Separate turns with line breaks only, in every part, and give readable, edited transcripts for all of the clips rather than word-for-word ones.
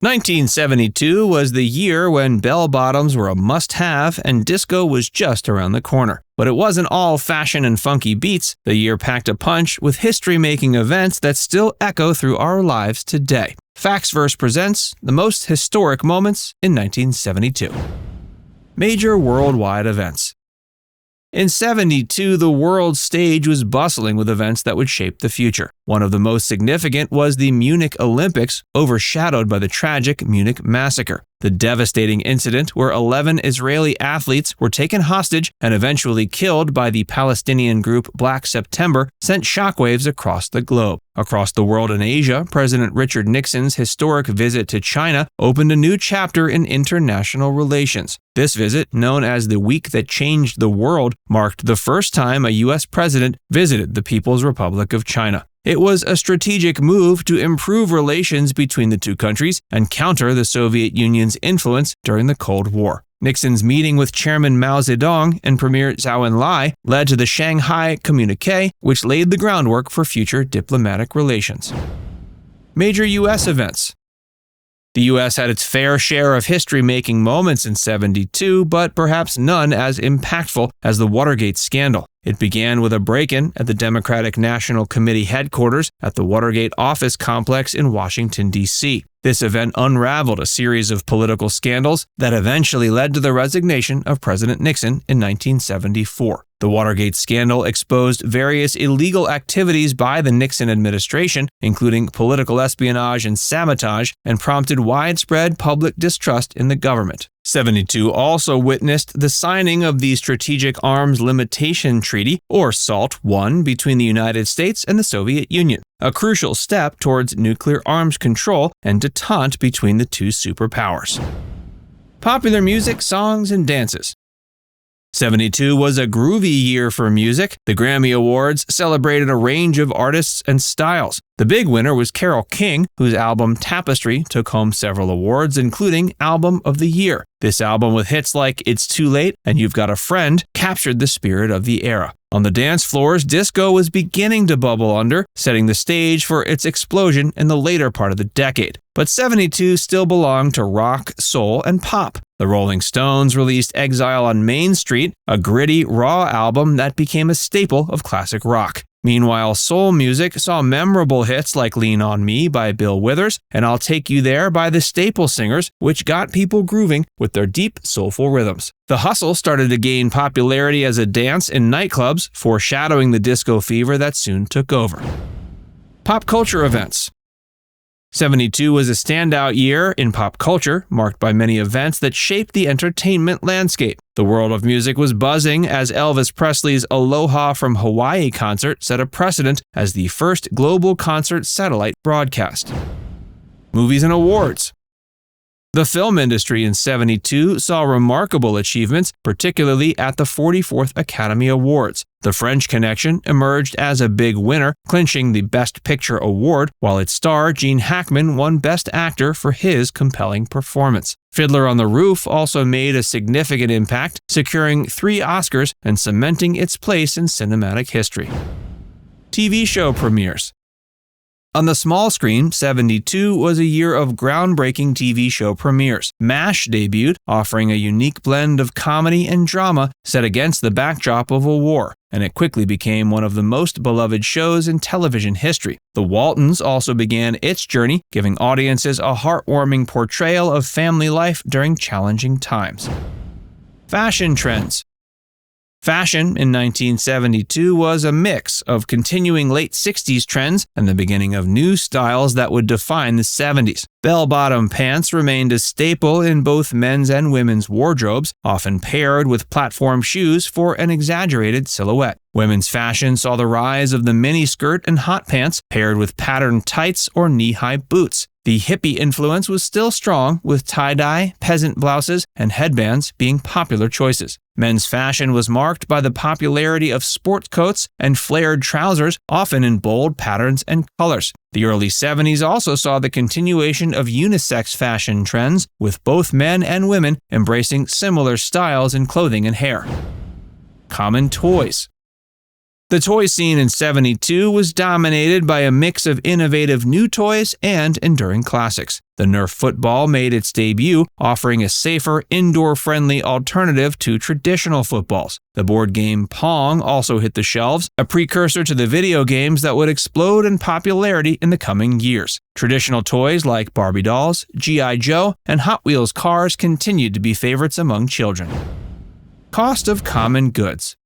1972 was the year when bell-bottoms were a must-have and disco was just around the corner. But it wasn't all fashion and funky beats. The year packed a punch with history-making events that still echo through our lives today. Factsverse presents the most historic moments in 1972. Major worldwide events. In 72, the world stage was bustling with events that would shape the future. One of the most significant was the Munich Olympics, overshadowed by the tragic Munich massacre. The devastating incident where 11 Israeli athletes were taken hostage and eventually killed by the Palestinian group Black September sent shockwaves across the globe. Across the world in Asia, President Richard Nixon's historic visit to China opened a new chapter in international relations. This visit, known as the Week That Changed the World, marked the first time a U.S. president visited the People's Republic of China. It was a strategic move to improve relations between the two countries and counter the Soviet Union's influence during the Cold War. Nixon's meeting with Chairman Mao Zedong and Premier Zhou Enlai led to the Shanghai Communique, which laid the groundwork for future diplomatic relations. Major U.S. events. The U.S. had its fair share of history-making moments in 72, but perhaps none as impactful as the Watergate scandal. It began with a break-in at the Democratic National Committee headquarters at the Watergate office complex in Washington, D.C. This event unraveled a series of political scandals that eventually led to the resignation of President Nixon in 1974. The Watergate scandal exposed various illegal activities by the Nixon administration, including political espionage and sabotage, and prompted widespread public distrust in the government. 72 also witnessed the signing of the Strategic Arms Limitation Treaty, or SALT I, between the United States and the Soviet Union, a crucial step towards nuclear arms control and détente between the two superpowers. Popular music, songs, and dances. 72 was a groovy year for music. The Grammy Awards celebrated a range of artists and styles. The big winner was Carole King, whose album Tapestry took home several awards, including Album of the Year. This album, with hits like It's Too Late and You've Got a Friend, captured the spirit of the era. On the dance floors, disco was beginning to bubble under, setting the stage for its explosion in the later part of the decade. But 72 still belonged to rock, soul, and pop. The Rolling Stones released Exile on Main Street, a gritty, raw album that became a staple of classic rock. Meanwhile, soul music saw memorable hits like Lean on Me by Bill Withers and I'll Take You There by the Staple Singers, which got people grooving with their deep, soulful rhythms. The hustle started to gain popularity as a dance in nightclubs, foreshadowing the disco fever that soon took over. Pop culture events. 72 was a standout year in pop culture, marked by many events that shaped the entertainment landscape. The world of music was buzzing as Elvis Presley's Aloha from Hawaii concert set a precedent as the first global concert satellite broadcast. Movies and awards. The film industry in 72 saw remarkable achievements, particularly at the 44th Academy Awards. The French Connection emerged as a big winner, clinching the Best Picture award, while its star, Gene Hackman, won Best Actor for his compelling performance. Fiddler on the Roof also made a significant impact, securing 3 Oscars and cementing its place in cinematic history. TV show premieres. On the small screen, 72 was a year of groundbreaking TV show premieres. MASH debuted, offering a unique blend of comedy and drama set against the backdrop of a war, and it quickly became one of the most beloved shows in television history. The Waltons also began its journey, giving audiences a heartwarming portrayal of family life during challenging times. Fashion trends. Fashion in 1972 was a mix of continuing late 60s trends and the beginning of new styles that would define the 70s. Bell-bottom pants remained a staple in both men's and women's wardrobes, often paired with platform shoes for an exaggerated silhouette. Women's fashion saw the rise of the miniskirt and hot pants, paired with patterned tights or knee-high boots. The hippie influence was still strong, with tie-dye, peasant blouses, and headbands being popular choices. Men's fashion was marked by the popularity of sport coats and flared trousers, often in bold patterns and colors. The early 70s also saw the continuation of unisex fashion trends, with both men and women embracing similar styles in clothing and hair. Common toys. The toy scene in '72 was dominated by a mix of innovative new toys and enduring classics. The Nerf football made its debut, offering a safer, indoor-friendly alternative to traditional footballs. The board game Pong also hit the shelves, a precursor to the video games that would explode in popularity in the coming years. Traditional toys like Barbie dolls, G.I. Joe, and Hot Wheels cars continued to be favorites among children. Cost of common goods.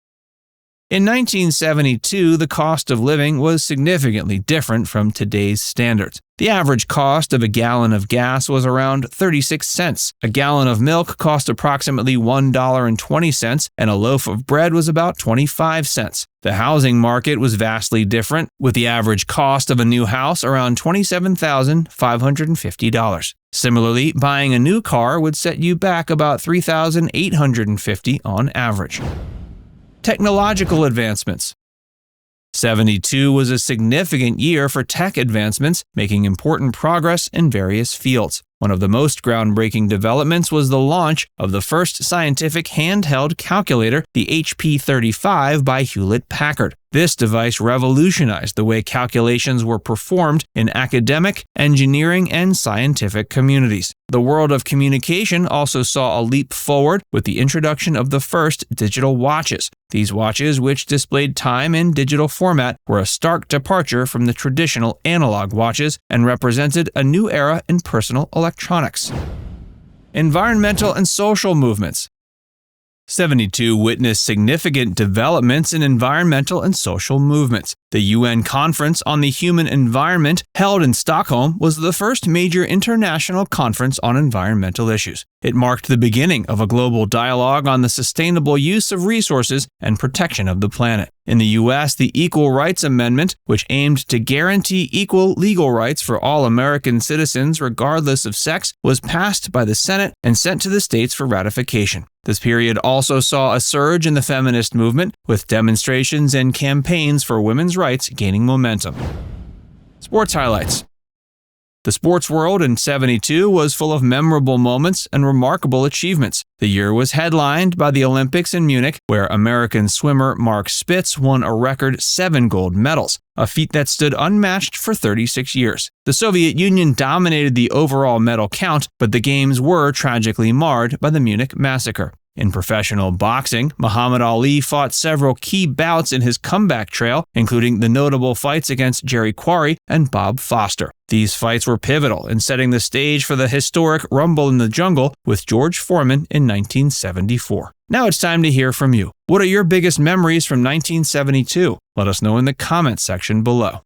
In 1972, the cost of living was significantly different from today's standards. The average cost of a gallon of gas was around 36 cents. A gallon of milk cost approximately $1.20, and a loaf of bread was about 25 cents. The housing market was vastly different, with the average cost of a new house around $27,550. Similarly, buying a new car would set you back about $3,850 on average. Technological advancements. '72 was a significant year for tech advancements, making important progress in various fields. One of the most groundbreaking developments was the launch of the first scientific handheld calculator, the HP 35 by Hewlett-Packard. This device revolutionized the way calculations were performed in academic, engineering, and scientific communities. The world of communication also saw a leap forward with the introduction of the first digital watches. These watches, which displayed time in digital format, were a stark departure from the traditional analog watches and represented a new era in personal electronics. Environmental and social movements. '72 witnessed significant developments in environmental and social movements. The UN Conference on the Human Environment, held in Stockholm, was the first major international conference on environmental issues. It marked the beginning of a global dialogue on the sustainable use of resources and protection of the planet. In the U.S., the Equal Rights Amendment, which aimed to guarantee equal legal rights for all American citizens regardless of sex, was passed by the Senate and sent to the states for ratification. This period also saw a surge in the feminist movement, with demonstrations and campaigns for women's rights gaining momentum. Sports highlights. The sports world in '72 was full of memorable moments and remarkable achievements. The year was headlined by the Olympics in Munich, where American swimmer Mark Spitz won a record 7 gold medals, a feat that stood unmatched for 36 years. The Soviet Union dominated the overall medal count, but the games were tragically marred by the Munich massacre. In professional boxing, Muhammad Ali fought several key bouts in his comeback trail, including the notable fights against Jerry Quarry and Bob Foster. These fights were pivotal in setting the stage for the historic Rumble in the Jungle with George Foreman in 1974. Now it's time to hear from you. What are your biggest memories from 1972? Let us know in the comments section below.